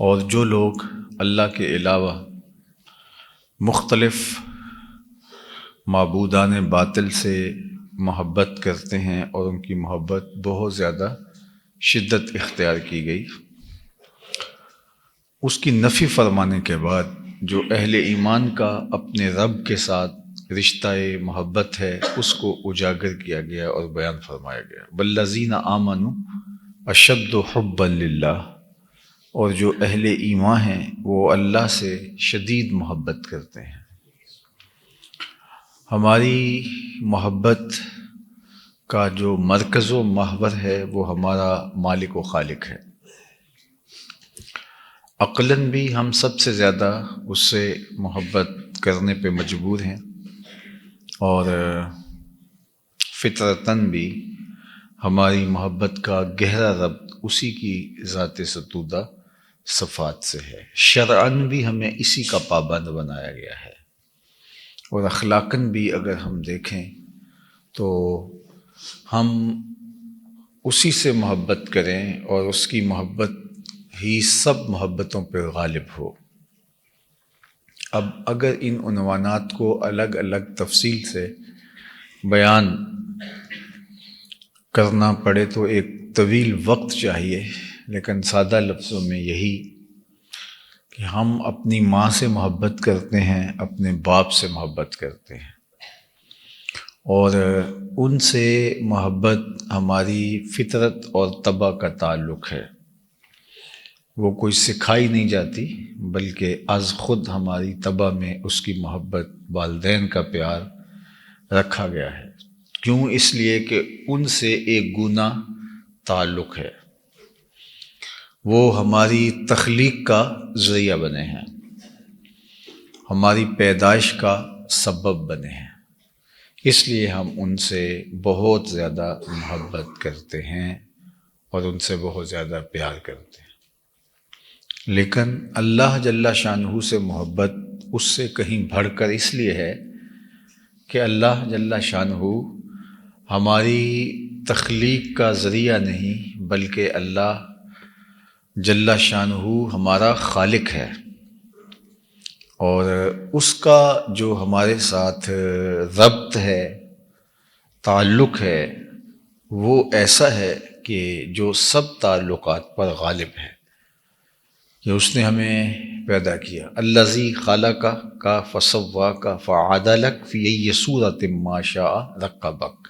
اور جو لوگ اللہ کے علاوہ مختلف معبودان باطل سے محبت کرتے ہیں اور ان کی محبت بہت زیادہ شدت اختیار کی گئی، اس کی نفی فرمانے کے بعد جو اہل ایمان کا اپنے رب کے ساتھ رشتہ محبت ہے اس کو اجاگر کیا گیا اور بیان فرمایا گیا۔ والذین آمنوا اشد حبا للہ، اور جو اہل ایمان ہیں وہ اللہ سے شدید محبت کرتے ہیں۔ ہماری محبت کا جو مرکز و محور ہے وہ ہمارا مالک و خالق ہے۔ عقلاً بھی ہم سب سے زیادہ اس سے محبت کرنے پہ مجبور ہیں، اور فطرتاً بھی ہماری محبت کا گہرا ربط اسی کی ذات ستودہ صفات سے ہے۔ شرعاً بھی ہمیں اسی کا پابند بنایا گیا ہے، اور اخلاقاً بھی اگر ہم دیکھیں تو ہم اسی سے محبت کریں اور اس کی محبت ہی سب محبتوں پہ غالب ہو۔ اب اگر ان عنوانات کو الگ الگ تفصیل سے بیان کرنا پڑے تو ایک طویل وقت چاہیے، لیکن سادہ لفظوں میں یہی کہ ہم اپنی ماں سے محبت کرتے ہیں، اپنے باپ سے محبت کرتے ہیں، اور ان سے محبت ہماری فطرت اور طبع کا تعلق ہے۔ وہ کوئی سکھائی نہیں جاتی، بلکہ از خود ہماری طبع میں اس کی محبت، والدین کا پیار رکھا گیا ہے۔ کیوں؟ اس لیے کہ ان سے ایک گونا تعلق ہے، وہ ہماری تخلیق کا ذریعہ بنے ہیں، ہماری پیدائش کا سبب بنے ہیں، اس لیے ہم ان سے بہت زیادہ محبت کرتے ہیں اور ان سے بہت زیادہ پیار کرتے ہیں۔ لیکن اللہ جل شانہ سے محبت اس سے کہیں بڑھ کر اس لیے ہے کہ اللہ جل شانہ ہماری تخلیق کا ذریعہ نہیں، بلکہ اللہ جل شانہ ہمارا خالق ہے، اور اس کا جو ہمارے ساتھ ربط ہے، تعلق ہے، وہ ایسا ہے کہ جو سب تعلقات پر غالب ہے، کہ اس نے ہمیں پیدا کیا۔ الذی خلقک فسواک فعدلک فی ای صورۃ ما شاء رکبک،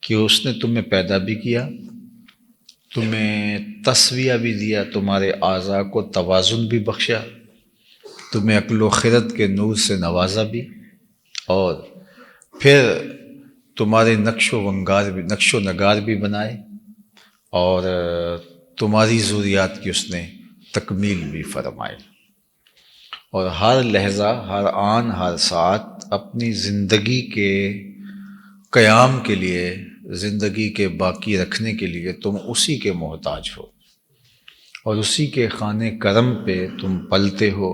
کہ اس نے تمہیں پیدا بھی کیا، تمہیں تسویہ بھی دیا، تمہارے اعضاء کو توازن بھی بخشا، تمہیں عقل و خرد کے نور سے نوازا بھی، اور پھر تمہارے نقش و نگار بھی بنائے، اور تمہاری ضروریات کی اس نے تکمیل بھی فرمائے، اور ہر لحظہ، ہر آن، ہر ساعت اپنی زندگی کے قیام کے لیے، زندگی کے باقی رکھنے کے لیے تم اسی کے محتاج ہو، اور اسی کے خانے کرم پہ تم پلتے ہو۔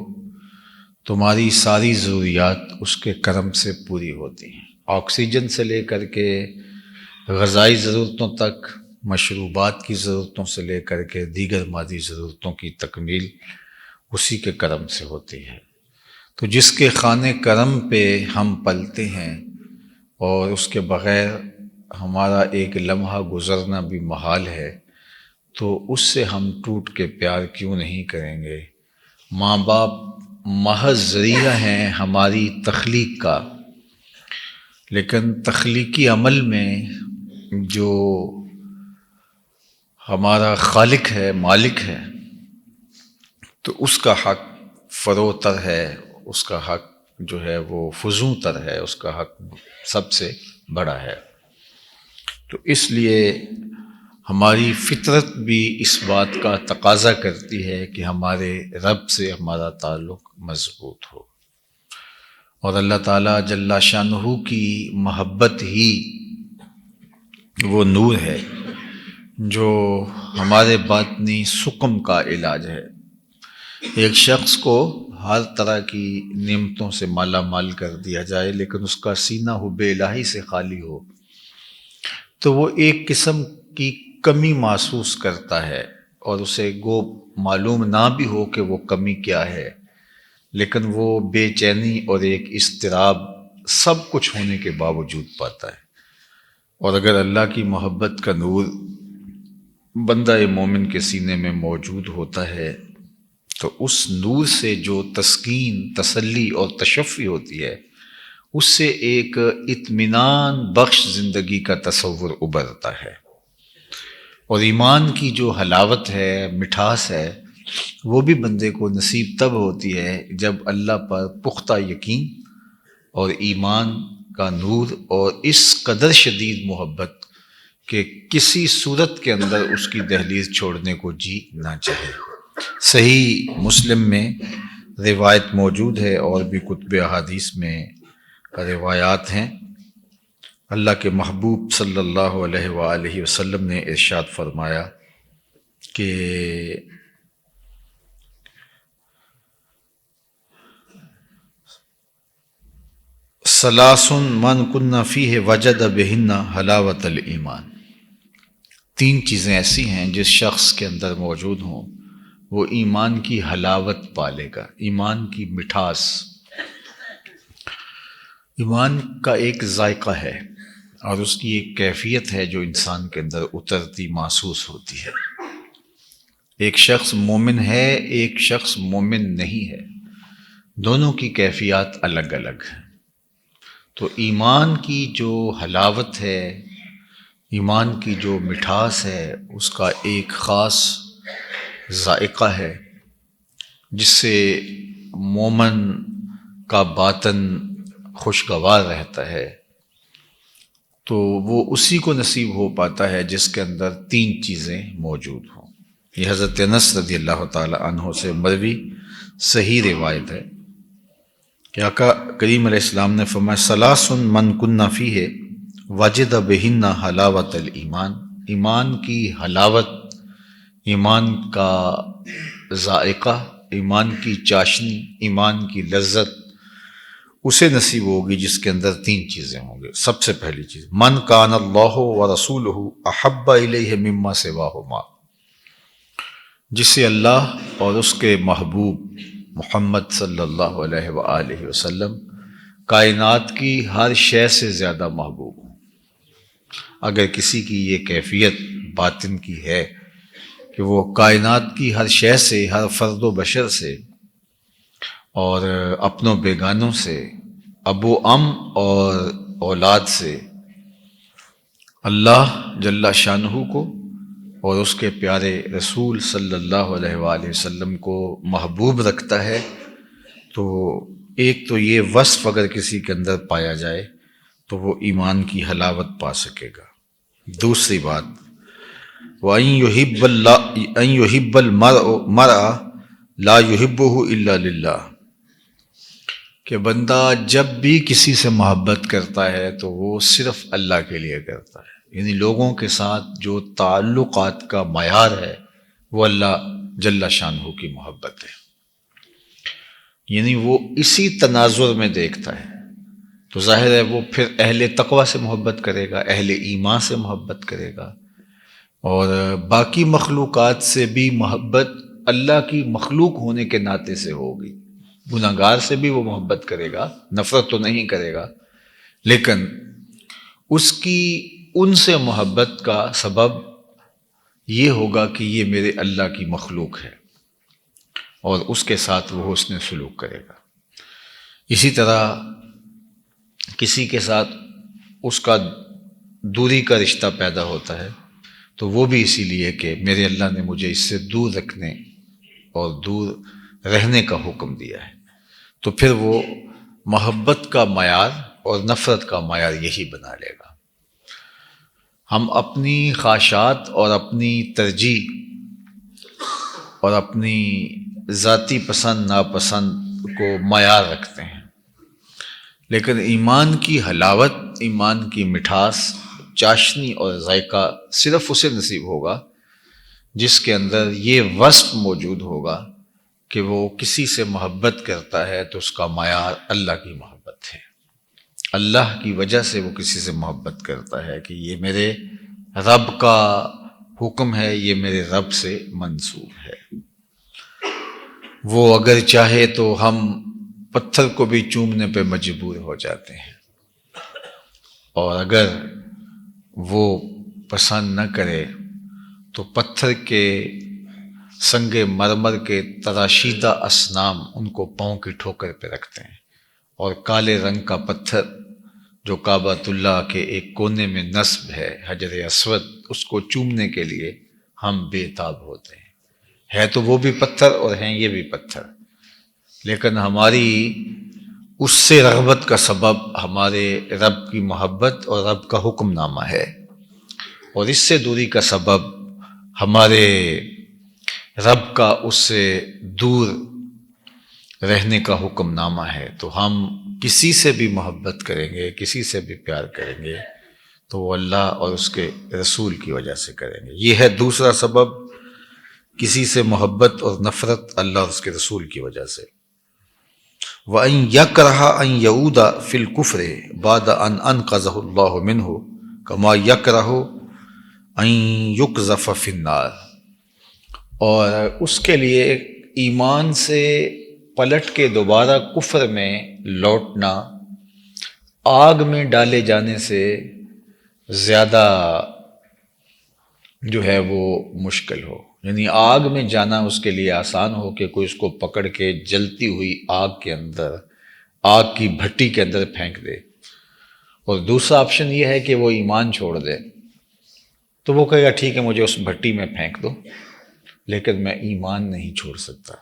تمہاری ساری ضروریات اس کے کرم سے پوری ہوتی ہیں، آکسیجن سے لے کر کے غذائی ضرورتوں تک، مشروبات کی ضرورتوں سے لے کر کے دیگر مادی ضرورتوں کی تکمیل اسی کے کرم سے ہوتی ہے۔ تو جس کے خانے کرم پہ ہم پلتے ہیں اور اس کے بغیر ہمارا ایک لمحہ گزرنا بھی محال ہے، تو اس سے ہم ٹوٹ کے پیار کیوں نہیں کریں گے؟ ماں باپ محض ذریعہ ہیں ہماری تخلیق کا، لیکن تخلیقی عمل میں جو ہمارا خالق ہے، مالک ہے، تو اس کا حق فروع تر ہے، اس کا حق جو ہے وہ فزوں تر ہے، اس کا حق سب سے بڑا ہے۔ تو اس لیے ہماری فطرت بھی اس بات کا تقاضا کرتی ہے کہ ہمارے رب سے ہمارا تعلق مضبوط ہو، اور اللہ تعالیٰ جل شانہ کی محبت ہی وہ نور ہے جو ہمارے باطنی سقم کا علاج ہے۔ ایک شخص کو ہر طرح کی نعمتوں سے مالا مال کر دیا جائے، لیکن اس کا سینہ حب الہی سے خالی ہو تو وہ ایک قسم کی کمی محسوس کرتا ہے، اور اسے گو معلوم نہ بھی ہو کہ وہ کمی کیا ہے، لیکن وہ بے چینی اور ایک اضطراب سب کچھ ہونے کے باوجود پاتا ہے۔ اور اگر اللہ کی محبت کا نور بندہ مومن کے سینے میں موجود ہوتا ہے تو اس نور سے جو تسکین، تسلی اور تشفی ہوتی ہے، اس سے ایک اطمینان بخش زندگی کا تصور ابھرتا ہے۔ اور ایمان کی جو حلاوت ہے، مٹھاس ہے، وہ بھی بندے کو نصیب تب ہوتی ہے جب اللہ پر پختہ یقین اور ایمان کا نور اور اس قدر شدید محبت کہ کسی صورت کے اندر اس کی دہلیز چھوڑنے کو جی نہ چاہے۔ صحیح مسلم میں روایت موجود ہے اور بھی کتب احادیث میں روایات ہیں، اللہ کے محبوب صلی اللہ علیہ وآلہ وسلم نے ارشاد فرمایا کہ ثلاث من کن فیہ وجد بہن حلاوت الایمان، تین چیزیں ایسی ہیں جس شخص کے اندر موجود ہوں وہ ایمان کی حلاوت پالے گا، ایمان کی مٹھاس۔ ایمان کا ایک ذائقہ ہے اور اس کی ایک کیفیت ہے جو انسان کے اندر اترتی محسوس ہوتی ہے۔ ایک شخص مومن ہے، ایک شخص مومن نہیں ہے، دونوں کی کیفیات الگ الگ ہیں۔ تو ایمان کی جو حلاوت ہے، ایمان کی جو مٹھاس ہے، اس کا ایک خاص ذائقہ ہے جس سے مومن کا باطن خوشگوار رہتا ہے۔ تو وہ اسی کو نصیب ہو پاتا ہے جس کے اندر تین چیزیں موجود ہوں۔ یہ حضرت انس رضی اللہ تعالی عنہ سے مروی صحیح روایت ہے کہ آقا کریم علیہ السلام نے فرمایا ثلاث من کن فیہ وجد بہن حلاوت الایمان، ایمان کی حلاوت، ایمان کا ذائقہ، ایمان کی چاشنی، ایمان کی لذت اسے نصیب ہوگی جس کے اندر تین چیزیں ہوں گے۔ سب سے پہلی چیز من کان اللہ ورسولہ احب الیہ مما سواہما، جسے اللہ اور اس کے محبوب محمد صلی اللہ علیہ وآلہ وسلم کائنات کی ہر شے سے زیادہ محبوب ہوں۔ اگر کسی کی یہ کیفیت باطن کی ہے کہ وہ کائنات کی ہر شے سے، ہر فرد و بشر سے اور اپنوں بیگانوں سے، ابو ام اور اولاد سے اللہ جل شانہ کو اور اس کے پیارے رسول صلی اللہ علیہ وآلہ وسلم کو محبوب رکھتا ہے، تو ایک تو یہ وصف اگر کسی کے اندر پایا جائے تو وہ ایمان کی حلاوت پا سکے گا۔ دوسری بات وَأَن يُحِبَّ الْمَرْءَ لَا يُحِبُّهُ إِلَّا لِلَّهِ، کہ بندہ جب بھی کسی سے محبت کرتا ہے تو وہ صرف اللہ کے لیے کرتا ہے، یعنی لوگوں کے ساتھ جو تعلقات کا معیار ہے وہ اللہ جل شانہ کی محبت ہے، یعنی وہ اسی تناظر میں دیکھتا ہے۔ تو ظاہر ہے وہ پھر اہل تقوی سے محبت کرے گا، اہل ایمان سے محبت کرے گا، اور باقی مخلوقات سے بھی محبت اللہ کی مخلوق ہونے کے ناطے سے ہوگی۔ گناہگار سے بھی وہ محبت کرے گا، نفرت تو نہیں کرے گا، لیکن اس کی ان سے محبت کا سبب یہ ہوگا کہ یہ میرے اللہ کی مخلوق ہے، اور اس کے ساتھ وہ حسن سلوک کرے گا۔ اسی طرح کسی کے ساتھ اس کا دوری کا رشتہ پیدا ہوتا ہے تو وہ بھی اسی لیے کہ میرے اللہ نے مجھے اس سے دور رکھنے اور دور رہنے کا حکم دیا ہے، تو پھر وہ محبت کا معیار اور نفرت کا معیار یہی بنا لے گا۔ ہم اپنی خواہشات اور اپنی ترجیح اور اپنی ذاتی پسند ناپسند کو معیار رکھتے ہیں، لیکن ایمان کی حلاوت، ایمان کی مٹھاس، چاشنی اور ذائقہ صرف اسے نصیب ہوگا جس کے اندر یہ وصف موجود ہوگا کہ وہ کسی سے محبت کرتا ہے تو اس کا معیار اللہ کی محبت ہے، اللہ کی وجہ سے وہ کسی سے محبت کرتا ہے کہ یہ میرے رب کا حکم ہے یہ میرے رب سے منسوب ہے۔ وہ اگر چاہے تو ہم پتھر کو بھی چومنے پہ مجبور ہو جاتے ہیں، اور اگر وہ پسند نہ کرے تو پتھر کے سنگ مرمر کے تراشیدہ اصنام ان کو پاؤں کی ٹھوکر پہ رکھتے ہیں، اور کالے رنگ کا پتھر جو کعبۃ اللہ کے ایک کونے میں نصب ہے، حجر اسود، اس کو چومنے کے لیے ہم بے تاب ہوتے ہیں۔ ہے تو وہ بھی پتھر اور ہیں یہ بھی پتھر، لیکن ہماری اس سے رغبت کا سبب ہمارے رب کی محبت اور رب کا حکم نامہ ہے، اور اس سے دوری کا سبب ہمارے رب کا اس سے دور رہنے کا حکم نامہ ہے۔ تو ہم کسی سے بھی محبت کریں گے، کسی سے بھی پیار کریں گے تو وہ اللہ اور اس کے رسول کی وجہ سے کریں گے۔ یہ ہے دوسرا سبب، کسی سے محبت اور نفرت اللہ اور اس کے رسول کی وجہ سے۔ وَأَن يَكْرَهَ أَن يَعُودَ فِي الْكُفْرِ بَعْدَ أَنْ أَنْقَذَهُ اللَّهُ مِنْهُ كَمَا يَكْرَهُ أَن يُقْذَفَ فِي النَّارِ، اور اس کے لیے ایمان سے پلٹ کے دوبارہ کفر میں لوٹنا آگ میں ڈالے جانے سے زیادہ جو ہے وہ مشکل ہو، یعنی آگ میں جانا اس کے لیے آسان ہو کہ کوئی اس کو پکڑ کے جلتی ہوئی آگ کے اندر، آگ کی بھٹی کے اندر پھینک دے، اور دوسرا آپشن یہ ہے کہ وہ ایمان چھوڑ دے، تو وہ کہے گا ٹھیک ہے مجھے اس بھٹی میں پھینک دو لیکن میں ایمان نہیں چھوڑ سکتا۔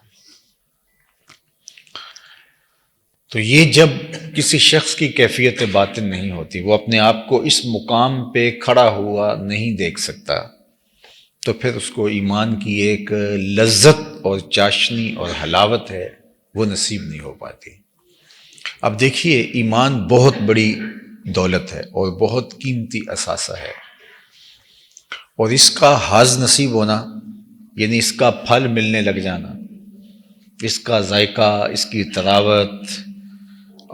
تو یہ جب کسی شخص کی کیفیت باطن نہیں ہوتی، وہ اپنے آپ کو اس مقام پہ کھڑا ہوا نہیں دیکھ سکتا، تو پھر اس کو ایمان کی ایک لذت اور چاشنی اور حلاوت ہے وہ نصیب نہیں ہو پاتی۔ اب دیکھیے، ایمان بہت بڑی دولت ہے اور بہت قیمتی اثاثہ ہے، اور اس کا حظ نصیب ہونا، یعنی اس کا پھل ملنے لگ جانا، اس کا ذائقہ، اس کی تراوت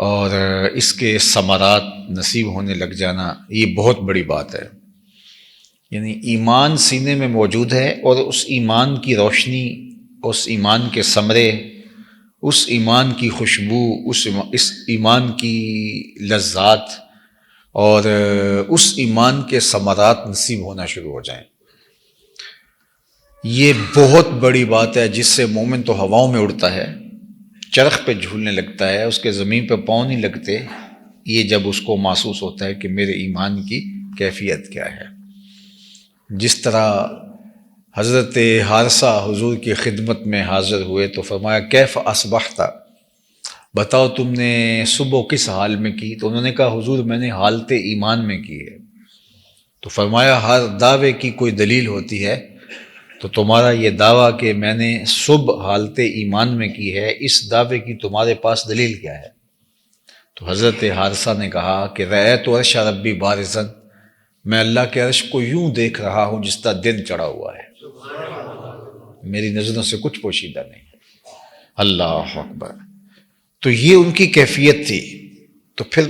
اور اس کے ثمرات نصیب ہونے لگ جانا، یہ بہت بڑی بات ہے۔ یعنی ایمان سینے میں موجود ہے، اور اس ایمان کی روشنی، اس ایمان کے ثمرے، اس ایمان کی خوشبو، اس ایمان کی لذات اور اس ایمان کے ثمرات نصیب ہونا شروع ہو جائیں، یہ بہت بڑی بات ہے، جس سے مومن تو ہواؤں میں اڑتا ہے، چرخ پہ جھولنے لگتا ہے، اس کے زمین پہ پاؤں نہیں لگتے، یہ جب اس کو محسوس ہوتا ہے کہ میرے ایمان کی کیفیت کیا ہے۔ جس طرح حضرت حارثہ حضور کی خدمت میں حاضر ہوئے تو فرمایا کیف اصبحت، بتاؤ تم نے صبح کس حال میں کی؟ تو انہوں نے کہا حضور میں نے حالت ایمان میں کی ہے۔ تو فرمایا ہر دعوے کی کوئی دلیل ہوتی ہے، تو تمہارا یہ دعویٰ کہ میں نے صبح حالت ایمان میں کی ہے، اس دعوے کی تمہارے پاس دلیل کیا ہے؟ تو حضرت حارثہ نے کہا کہ رأیت عرش ربی بارزاً، میں اللہ کے عرش کو یوں دیکھ رہا ہوں جس طرح دن چڑھا ہوا ہے، میری نظروں سے کچھ پوشیدہ نہیں۔ اللہ اکبر! تو یہ ان کی کیفیت تھی۔ تو پھر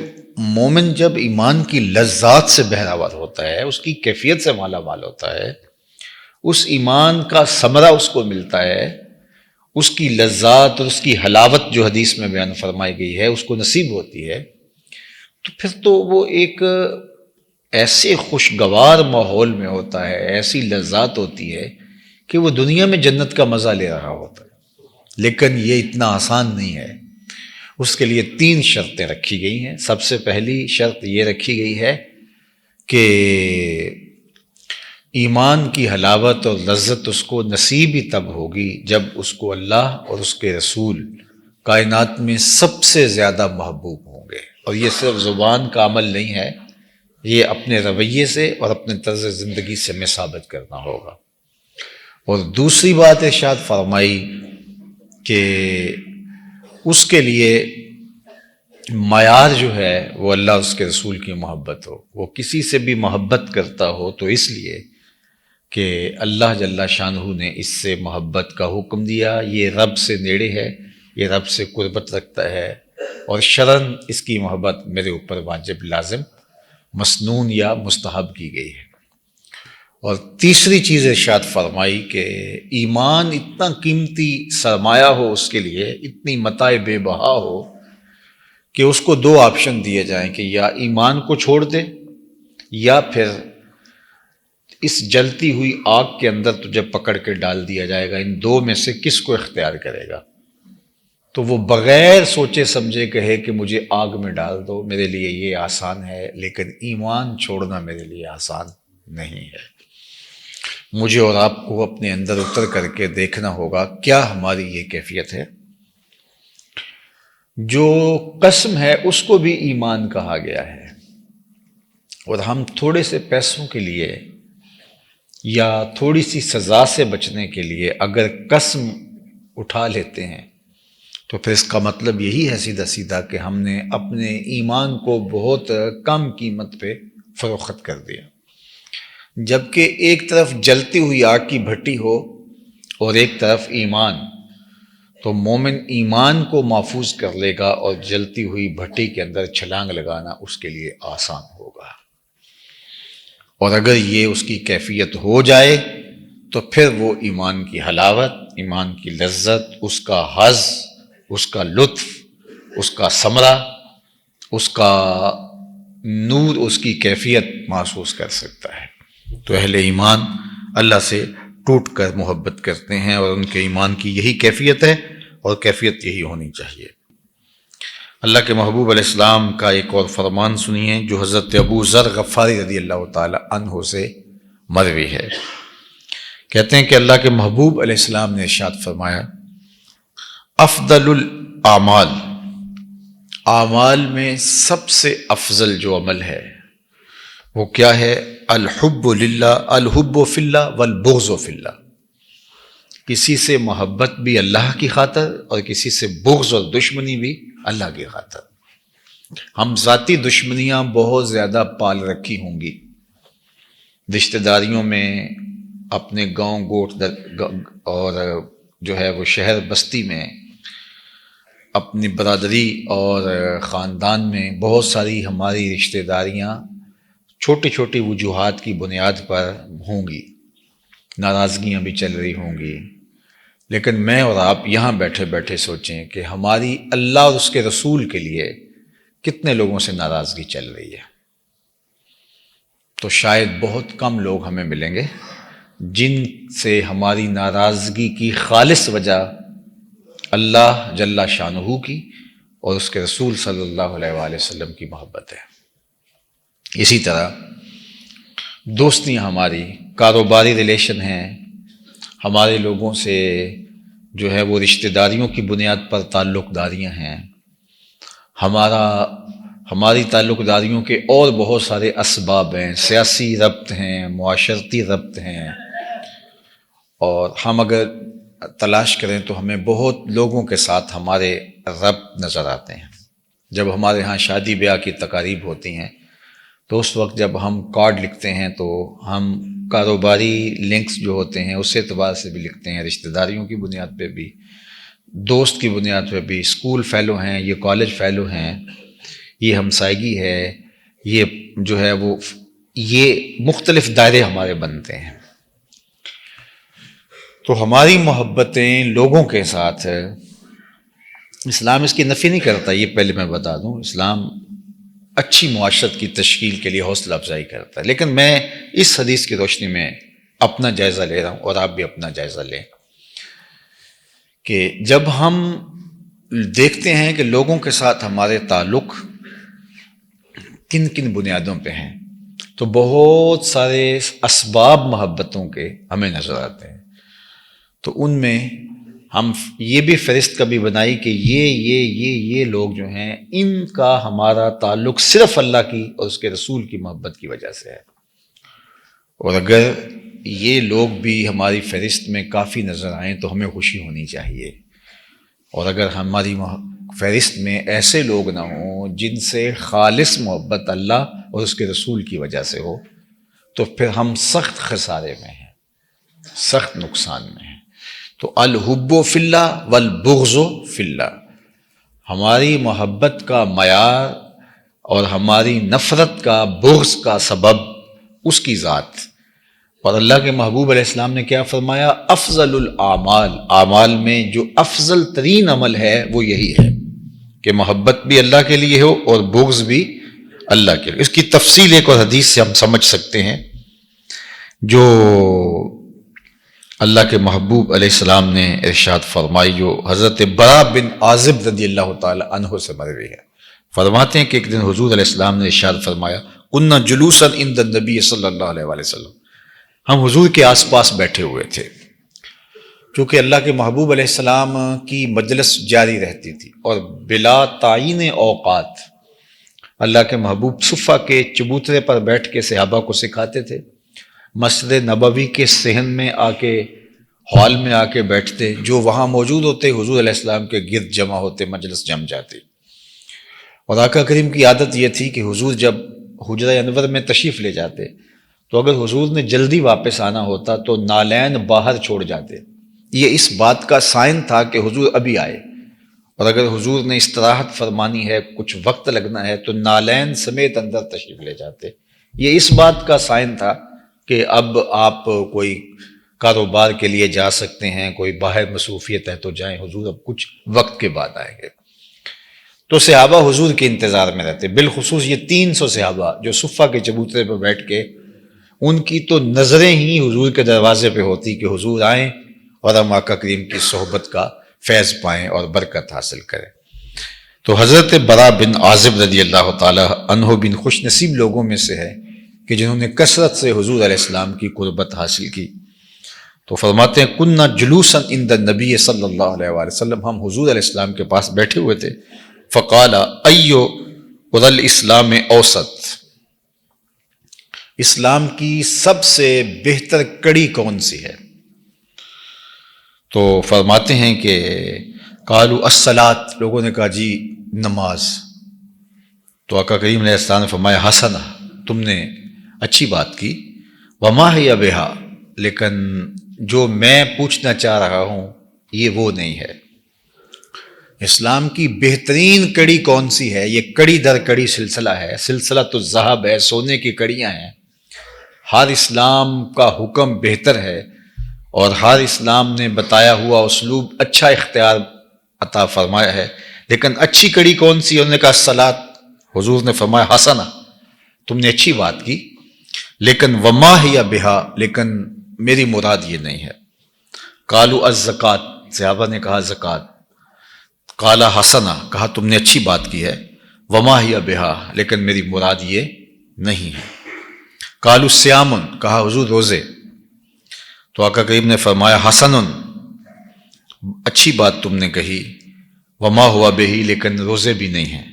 مومن جب ایمان کی لذات سے بہرہور ہوتا ہے، اس کی کیفیت سے مالا مال ہوتا ہے، اس ایمان کا ثمرہ اس کو ملتا ہے، اس کی لذات اور اس کی حلاوت جو حدیث میں بیان فرمائی گئی ہے اس کو نصیب ہوتی ہے، تو پھر تو وہ ایک ایسے خوشگوار ماحول میں ہوتا ہے، ایسی لذات ہوتی ہے کہ وہ دنیا میں جنت کا مزہ لے رہا ہوتا ہے۔ لیکن یہ اتنا آسان نہیں ہے، اس کے لیے 3 شرطیں رکھی گئی ہیں۔ سب سے پہلی شرط یہ رکھی گئی ہے کہ ایمان کی حلاوت اور لذت اس کو نصیب ہی تب ہوگی جب اس کو اللہ اور اس کے رسول کائنات میں سب سے زیادہ محبوب ہوں گے، اور یہ صرف زبان کا عمل نہیں ہے، یہ اپنے رویے سے اور اپنے طرز زندگی سے ہمیں ثابت کرنا ہوگا۔ اور دوسری بات ارشاد فرمائی کہ اس کے لیے معیار جو ہے وہ اللہ اور اس کے رسول کی محبت ہو، وہ کسی سے بھی محبت کرتا ہو تو اس لیے کہ اللہ جل شانہ نے اس سے محبت کا حکم دیا، یہ رب سے نیڑے ہے، یہ رب سے قربت رکھتا ہے، اور شرعاً اس کی محبت میرے اوپر واجب، لازم، مسنون یا مستحب کی گئی ہے۔ اور تیسری چیز ارشاد فرمائی کہ ایمان اتنا قیمتی سرمایہ ہو اس کے لیے، اتنی متاع بے بہا ہو کہ اس کو دو آپشن دیے جائیں کہ یا ایمان کو چھوڑ دے یا پھر اس جلتی ہوئی آگ کے اندر تجھے پکڑ کے ڈال دیا جائے گا، ان دو میں سے کس کو اختیار کرے گا؟ تو وہ بغیر سوچے سمجھے کہے کہ مجھے آگ میں ڈال دو، میرے لیے یہ آسان ہے، لیکن ایمان چھوڑنا میرے لیے آسان نہیں ہے۔ مجھے اور آپ کو اپنے اندر اتر کر کے دیکھنا ہوگا کیا ہماری یہ کیفیت ہے۔ جو قسم ہے اس کو بھی ایمان کہا گیا ہے، اور ہم تھوڑے سے پیسوں کے لیے یا تھوڑی سی سزا سے بچنے کے لیے اگر قسم اٹھا لیتے ہیں تو پھر اس کا مطلب یہی ہے سیدھا سیدھا کہ ہم نے اپنے ایمان کو بہت کم قیمت پہ فروخت کر دیا۔ جبکہ ایک طرف جلتی ہوئی آگ کی بھٹی ہو اور ایک طرف ایمان، تو مومن ایمان کو محفوظ کر لے گا اور جلتی ہوئی بھٹی کے اندر چھلانگ لگانا اس کے لیے آسان ہوگا۔ اور اگر یہ اس کی کیفیت ہو جائے تو پھر وہ ایمان کی حلاوت، ایمان کی لذت، اس کا حظ، اس کا لطف، اس کا ثمرہ، اس کا نور، اس کی کیفیت محسوس کر سکتا ہے۔ تو اہل ایمان اللہ سے ٹوٹ کر محبت کرتے ہیں، اور ان کے ایمان کی یہی کیفیت ہے اور کیفیت یہی ہونی چاہیے۔ اللہ کے محبوب علیہ السلام کا ایک اور فرمان سنیے جو حضرت ابو ذر غفاری رضی اللہ تعالی عنہ سے مروی ہے۔ کہتے ہیں کہ اللہ کے محبوب علیہ السلام نے ارشاد فرمایا، افضل الاعمال، اعمال میں سب سے افضل جو عمل ہے وہ کیا ہے؟ الحب للہ، الحب فی اللہ والبغض فی اللہ، کسی سے محبت بھی اللہ کی خاطر اور کسی سے بغض اور دشمنی بھی اللہ کی خاطر۔ ہم ذاتی دشمنیاں بہت زیادہ پال رکھی ہوں گی، رشتہ داریوں میں، اپنے گاؤں گوٹ اور جو ہے وہ شہر بستی میں، اپنی برادری اور خاندان میں بہت ساری ہماری رشتہ داریاں چھوٹی چھوٹی وجوہات کی بنیاد پر ہوں گی، ناراضگیاں بھی چل رہی ہوں گی، لیکن میں اور آپ یہاں بیٹھے بیٹھے سوچیں کہ ہماری اللہ اور اس کے رسول کے لیے کتنے لوگوں سے ناراضگی چل رہی ہے۔ تو شاید بہت کم لوگ ہمیں ملیں گے جن سے ہماری ناراضگی کی خالص وجہ اللہ جل شانہ کی اور اس کے رسول صلی اللہ علیہ وآلہ وسلم کی محبت ہے۔ اسی طرح دوستیاں، ہماری کاروباری ریلیشن ہیں، ہمارے لوگوں سے جو ہے وہ رشتہ داریوں کی بنیاد پر تعلق داریاں ہیں، ہماری تعلق داریوں کے اور بہت سارے اسباب ہیں، سیاسی ربط ہیں، معاشرتی ربط ہیں، اور ہم اگر تلاش کریں تو ہمیں بہت لوگوں کے ساتھ ہمارے ربط نظر آتے ہیں۔ جب ہمارے ہاں شادی بیاہ کی تقاریب ہوتی ہیں تو اس وقت جب ہم کارڈ لکھتے ہیں تو ہم کاروباری لنکس جو ہوتے ہیں اس اعتبار سے بھی لکھتے ہیں، رشتہ داریوں کی بنیاد پہ بھی، دوست کی بنیاد پہ بھی، اسکول فیلو ہیں، یہ کالج فیلو ہیں، یہ ہمسائیگی ہے، یہ جو ہے وہ یہ مختلف دائرے ہمارے بنتے ہیں۔ تو ہماری محبتیں لوگوں کے ساتھ، اسلام اس کی نفی نہیں کرتا، یہ پہلے میں بتا دوں، اسلام اچھی معاشرت کی تشکیل کے لیے حوصلہ افزائی کرتا ہے، لیکن میں اس حدیث کی روشنی میں اپنا جائزہ لے رہا ہوں اور آپ بھی اپنا جائزہ لیں کہ جب ہم دیکھتے ہیں کہ لوگوں کے ساتھ ہمارے تعلق کن کن بنیادوں پہ ہیں تو بہت سارے اسباب محبتوں کے ہمیں نظر آتے ہیں۔ تو ان میں ہم یہ بھی فہرست کبھی بنائی کہ یہ لوگ جو ہیں ان کا ہمارا تعلق صرف اللہ کی اور اس کے رسول کی محبت کی وجہ سے ہے، اور اگر یہ لوگ بھی ہماری فہرست میں کافی نظر آئیں تو ہمیں خوشی ہونی چاہیے، اور اگر ہماری فہرست میں ایسے لوگ نہ ہوں جن سے خالص محبت اللہ اور اس کے رسول کی وجہ سے ہو تو پھر ہم سخت خسارے میں ہیں، سخت نقصان میں ہیں۔ تو الحب فی اللہ والبغض فی اللہ، ہماری محبت کا معیار اور ہماری نفرت کا، بغض کا سبب اس کی ذات، اور اللہ کے محبوب علیہ السلام نے کیا فرمایا؟ افضل الاعمال، اعمال میں جو افضل ترین عمل ہے وہ یہی ہے کہ محبت بھی اللہ کے لیے ہو اور بغض بھی اللہ کے لیے۔ اس کی تفصیل ایک اور حدیث سے ہم سمجھ سکتے ہیں جو اللہ کے محبوب علیہ السلام نے ارشاد فرمائی، جو حضرت برا بن عازب رضی اللہ تعالی عنہ سے مروی ہے۔ فرماتے ہیں کہ ایک دن حضور علیہ السلام نے ارشاد فرمایا، کنا جلوسا عند النبی صلی اللہ علیہ وسلم، ہم حضور کے آس پاس بیٹھے ہوئے تھے، چونکہ اللہ کے محبوب علیہ السلام کی مجلس جاری رہتی تھی اور بلا تعین اوقات اللہ کے محبوب صفہ کے چبوترے پر بیٹھ کے صحابہ کو سکھاتے تھے، مسجد نبوی کے صحن میں آ کے، ہال میں آ کے بیٹھتے، جو وہاں موجود ہوتے حضور علیہ السلام کے گرد جمع ہوتے، مجلس جم جاتی۔ اور آقا کریم کی عادت یہ تھی کہ حضور جب حجرہ انور میں تشریف لے جاتے تو اگر حضور نے جلدی واپس آنا ہوتا تو نالین باہر چھوڑ جاتے، یہ اس بات کا سائن تھا کہ حضور ابھی آئے، اور اگر حضور نے استراحت فرمانی ہے، کچھ وقت لگنا ہے، تو نالین سمیت اندر تشریف لے جاتے، یہ اس بات کا سائن تھا کہ اب آپ کوئی کاروبار کے لیے جا سکتے ہیں، کوئی باہر مصروفیت ہے تو جائیں، حضور اب کچھ وقت کے بعد آئیں گے۔ تو صحابہ حضور کے انتظار میں رہتے، بالخصوص یہ 300 صحابہ جو صفہ کے چبوترے پہ بیٹھ کے، ان کی تو نظریں ہی حضور کے دروازے پہ ہوتی کہ حضور آئیں اور ہم آقا کریم کی صحبت کا فیض پائیں اور برکت حاصل کریں۔ تو حضرت برا بن عازب رضی اللہ تعالی عنہ بن خوش نصیب لوگوں میں سے ہے کہ جنہوں نے کثرت سے حضور علیہ السلام کی قربت حاصل کی۔ تو فرماتے ہیں کننا جلوسا عند النبی صلی اللہ علیہ وآلہ وسلم، ہم حضور علیہ السلام کے پاس بیٹھے ہوئے تھے، فقال ایو الاسلام اوسط، اسلام کی سب سے بہتر کڑی کون سی ہے؟ تو فرماتے ہیں کہ قالوا الصلاۃ، لوگوں نے کہا جی نماز۔ تو آقا کریم علیہ السلام نے فرمایا حسنہ، تم نے اچھی بات کی، وما ہی بہا، لیکن جو میں پوچھنا چاہ رہا ہوں یہ وہ نہیں ہے۔ اسلام کی بہترین کڑی کون سی ہے؟ یہ کڑی در کڑی سلسلہ ہے، سلسلہ تو ذہب ہے، سونے کی کڑیاں ہیں، ہر اسلام کا حکم بہتر ہے اور ہر اسلام نے بتایا ہوا اسلوب اچھا اختیار عطا فرمایا ہے، لیکن اچھی کڑی کون سی؟ انہوں نے کہا صلاۃ، حضور نے فرمایا حسنہ، تم نے اچھی بات کی، لیکن وما ہی بہا، لیکن میری مراد یہ نہیں ہے۔ قالوا الزکات، صحابہ نے کہا زکات، قال حسنہ، کہا تم نے اچھی بات کی ہے، وما ہی بہا، لیکن میری مراد یہ نہیں ہے۔ قالوا صیام، کہا حضور روزے، تو آقا کریم نے فرمایا حسن، اچھی بات تم نے کہی، وما ہوا بہی، لیکن روزے بھی نہیں ہیں۔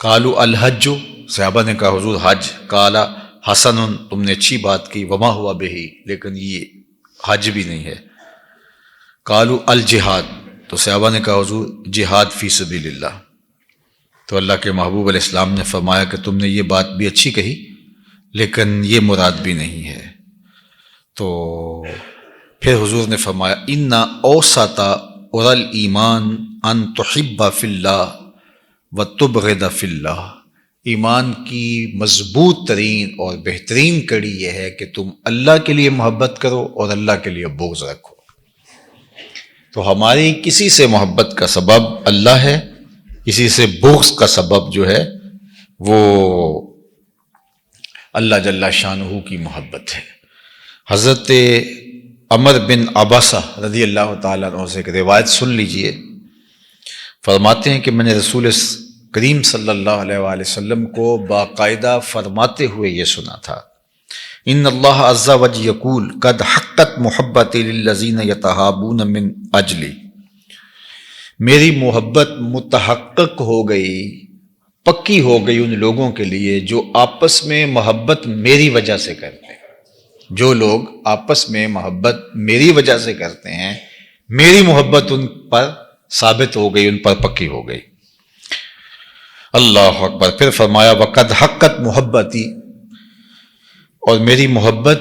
قالوا الحج، صحابہ نے کہا حضور حج، قال حسن، تم نے اچھی بات کی، وما ہوا بہی، لیکن یہ حج بھی نہیں ہے۔ قالوا الجہاد، تو صحابہ نے کہا حضور جہاد فی سبیل اللہ۔ تو اللہ کے محبوب علیہ السلام نے فرمایا کہ تم نے یہ بات بھی اچھی کہی لیکن یہ مراد بھی نہیں ہے۔ تو پھر حضور نے فرمایا ان اوسط الایمان ان تحب فی اللہ وتبغض فی اللہ، ایمان کی مضبوط ترین اور بہترین کڑی یہ ہے کہ تم اللہ کے لیے محبت کرو اور اللہ کے لیے بغض رکھو۔ تو ہماری کسی سے محبت کا سبب اللہ ہے، کسی سے بغض کا سبب جو ہے وہ اللہ جل شانہ کی محبت ہے۔ حضرت عمر بن عباسہ رضی اللہ تعالیٰ عنہ سے ایک روایت سن لیجئے، فرماتے ہیں کہ میں نے رسول کریم صلی اللہ علیہ وآلہ وسلم کو باقاعدہ فرماتے ہوئے یہ سنا تھا، ان اللہ عز وجل یقول قد حقت محبتی للذین یتحابون من اجلی، میری محبت متحقق ہو گئی، پکی ہو گئی ان لوگوں کے لیے جو آپس میں محبت میری وجہ سے کرتے ہیں۔ جو لوگ آپس میں محبت میری وجہ سے کرتے ہیں، میری محبت ان پر ثابت ہو گئی، ان پر پکی ہو گئی۔ اللہ اکبر۔ پھر فرمایا وقد حقت محبتی، اور میری محبت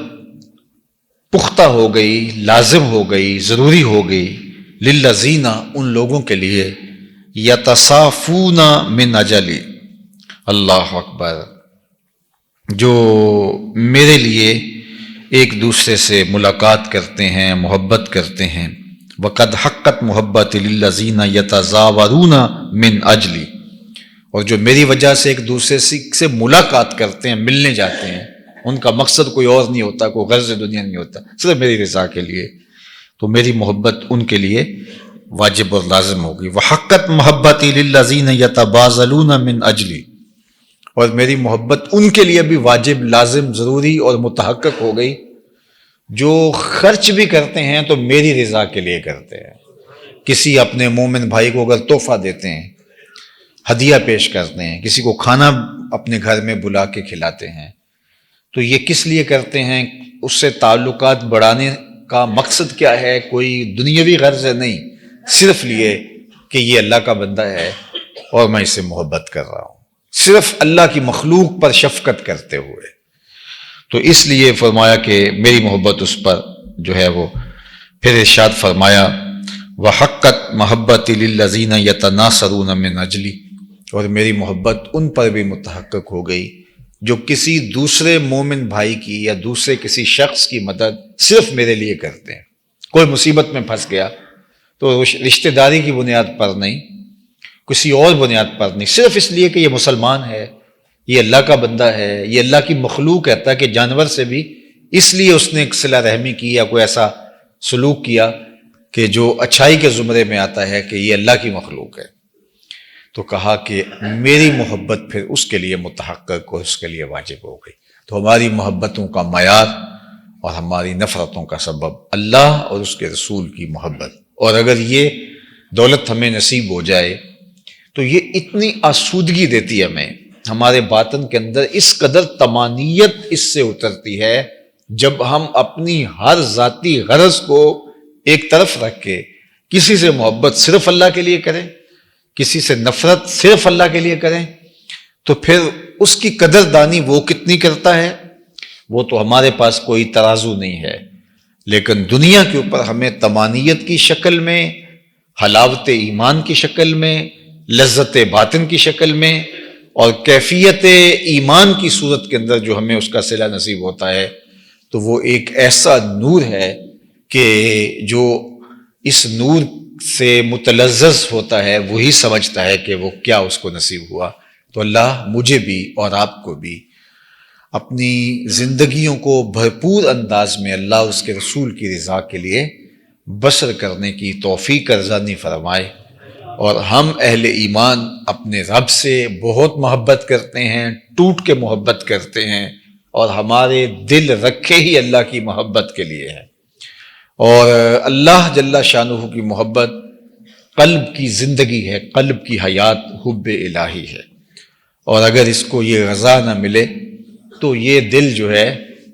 پختہ ہو گئی، لازم ہو گئی، ضروری ہو گئی، للذین، ان لوگوں کے لیے، یتصافون من اجلی، اللہ اکبر، جو میرے لیے ایک دوسرے سے ملاقات کرتے ہیں، محبت کرتے ہیں۔ وَقَدْ حَقَّتْ مُحَبَّتِ لِلَّذِينَ يَتَزَاوَرُونَ مِنْ أَجْلِي، اور جو میری وجہ سے ایک دوسرے سے ملاقات کرتے ہیں، ملنے جاتے ہیں، ان کا مقصد کوئی اور نہیں ہوتا، کوئی غرض دنیا نہیں ہوتا، صرف میری رضا کے لیے، تو میری محبت ان کے لیے واجب اور لازم ہوگی۔ وَحَقَّتْ مُحَبَّتِي لِلَّذِينَ يَتَبَازَلُونَ مِنْ أَجْلِي، اور میری محبت ان کے لیے بھی واجب، لازم، ضروری اور متحقق ہو گئی جو خرچ بھی کرتے ہیں تو میری رضا کے لیے کرتے ہیں۔ کسی اپنے مومن بھائی کو اگر تحفہ دیتے ہیں، ہدیہ پیش کرتے ہیں، کسی کو کھانا اپنے گھر میں بلا کے کھلاتے ہیں، تو یہ کس لیے کرتے ہیں؟ اس سے تعلقات بڑھانے کا مقصد کیا ہے؟ کوئی دنیاوی غرض ہے نہیں، صرف لیے کہ یہ اللہ کا بندہ ہے اور میں اس سے محبت کر رہا ہوں، صرف اللہ کی مخلوق پر شفقت کرتے ہوئے۔ تو اس لیے فرمایا کہ میری محبت اس پر جو ہے وہ، پھر ارشاد فرمایا وَحَقَّتْ مَحَبَّتِي لِلَّذِينَ يَتَنَاصَرُونَ مِنْ أَجْلِي، اور میری محبت ان پر بھی متحقق ہو گئی جو کسی دوسرے مومن بھائی کی یا دوسرے کسی شخص کی مدد صرف میرے لیے کرتے ہیں۔ کوئی مصیبت میں پھنس گیا تو رشتہ داری کی بنیاد پر نہیں، کسی اور بنیاد پر نہیں، صرف اس لیے کہ یہ مسلمان ہے، یہ اللہ کا بندہ ہے، یہ اللہ کی مخلوق ہے، تاکہ جانور سے بھی اس لیے اس نے صلہ رحمی کی یا کوئی ایسا سلوک کیا کہ جو اچھائی کے زمرے میں آتا ہے کہ یہ اللہ کی مخلوق ہے، تو کہا کہ میری محبت پھر اس کے لیے متحقق اور اس کے لیے واجب ہو گئی۔ تو ہماری محبتوں کا معیار اور ہماری نفرتوں کا سبب اللہ اور اس کے رسول کی محبت، اور اگر یہ دولت ہمیں نصیب ہو جائے تو یہ اتنی آسودگی دیتی ہے ہمیں، ہمارے باطن کے اندر اس قدر طمانینت اس سے اترتی ہے جب ہم اپنی ہر ذاتی غرض کو ایک طرف رکھ کے کسی سے محبت صرف اللہ کے لیے کریں، کسی سے نفرت صرف اللہ کے لیے کریں، تو پھر اس کی قدر دانی وہ کتنی کرتا ہے وہ تو ہمارے پاس کوئی ترازو نہیں ہے، لیکن دنیا کے اوپر ہمیں طمانینت کی شکل میں، حلاوت ایمان کی شکل میں، لذت باطن کی شکل میں اور کیفیت ایمان کی صورت کے اندر جو ہمیں اس کا صلہ نصیب ہوتا ہے، تو وہ ایک ایسا نور ہے کہ جو اس نور سے متلذذ ہوتا ہے وہی سمجھتا ہے کہ وہ کیا اس کو نصیب ہوا۔ تو اللہ مجھے بھی اور آپ کو بھی اپنی زندگیوں کو بھرپور انداز میں اللہ اس کے رسول کی رضا کے لیے بسر کرنے کی توفیق ارزانی فرمائے، اور ہم اہل ایمان اپنے رب سے بہت محبت کرتے ہیں، ٹوٹ کے محبت کرتے ہیں، اور ہمارے دل رکھے ہی اللہ کی محبت کے لیے ہیں، اور اللہ جل شانہ کی محبت قلب کی زندگی ہے، قلب کی حیات حب الہی ہے، اور اگر اس کو یہ غذا نہ ملے تو یہ دل جو ہے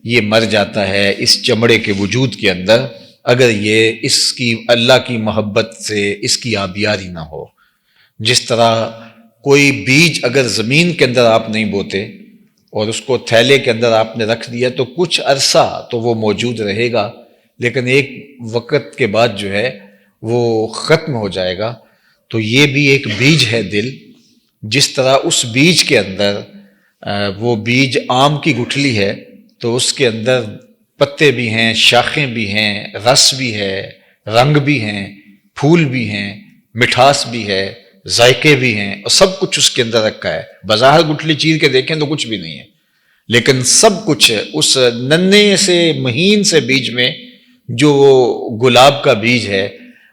یہ مر جاتا ہے اس چمڑے کے وجود کے اندر، اگر یہ اس کی اللہ کی محبت سے اس کی آبیاری نہ ہو۔ جس طرح کوئی بیج اگر زمین کے اندر آپ نہیں بوتے اور اس کو تھیلے کے اندر آپ نے رکھ دیا تو کچھ عرصہ تو وہ موجود رہے گا، لیکن ایک وقت کے بعد جو ہے وہ ختم ہو جائے گا۔ تو یہ بھی ایک بیج ہے دل، جس طرح اس بیج کے اندر وہ بیج آم کی گٹھلی ہے تو اس کے اندر پتے بھی ہیں، شاخیں بھی ہیں، رس بھی ہے، رنگ بھی ہیں، پھول بھی ہیں، مٹھاس بھی ہے، ذائقے بھی ہیں، اور سب کچھ اس کے اندر رکھا ہے۔ بظاہر گٹھلی چیر کے دیکھیں تو کچھ بھی نہیں ہے، لیکن سب کچھ اس ننھے سے مہین سے بیج میں، جو گلاب کا بیج ہے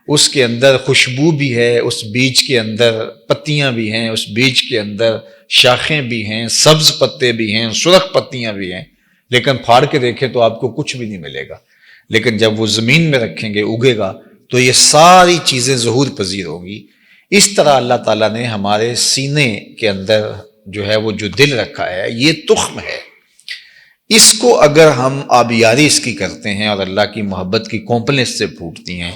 اس کے اندر خوشبو بھی ہے، اس بیج کے اندر پتیاں بھی ہیں، اس بیج کے اندر شاخیں بھی ہیں، سبز پتے بھی ہیں، سرخ پتیاں بھی ہیں، لیکن پھاڑ کے دیکھیں تو آپ کو کچھ بھی نہیں ملے گا۔ لیکن جب وہ زمین میں رکھیں گے، اگے گا، تو یہ ساری چیزیں ظہور پذیر ہوں گی۔ اس طرح اللہ تعالیٰ نے ہمارے سینے کے اندر جو ہے وہ جو دل رکھا ہے، یہ تخم ہے، اس کو اگر ہم آبیاری اس کی کرتے ہیں اور اللہ کی محبت کی کونپلیں اس سے پھوٹتی ہیں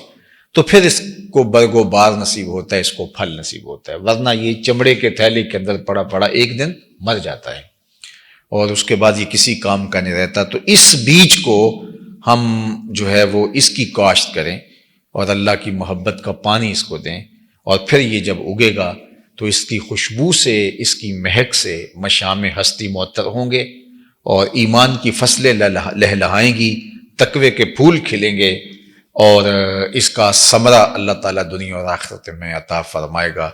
تو پھر اس کو برگ و بار نصیب ہوتا ہے، اس کو پھل نصیب ہوتا ہے، ورنہ یہ چمڑے کے تھیلے کے اندر پڑا پڑا ایک دن مر جاتا ہے اور اس کے بعد یہ کسی کام کا نہیں رہتا۔ تو اس بیج کو ہم جو ہے وہ اس کی کاشت کریں اور اللہ کی محبت کا پانی اس کو دیں، اور پھر یہ جب اگے گا تو اس کی خوشبو سے، اس کی مہک سے مشام ہستی معطر ہوں گے، اور ایمان کی فصلیں لہلہائیں گی، تقوی کے پھول کھلیں گے، اور اس کا ثمرہ اللہ تعالیٰ دنیا اور آخرت میں عطا فرمائے گا۔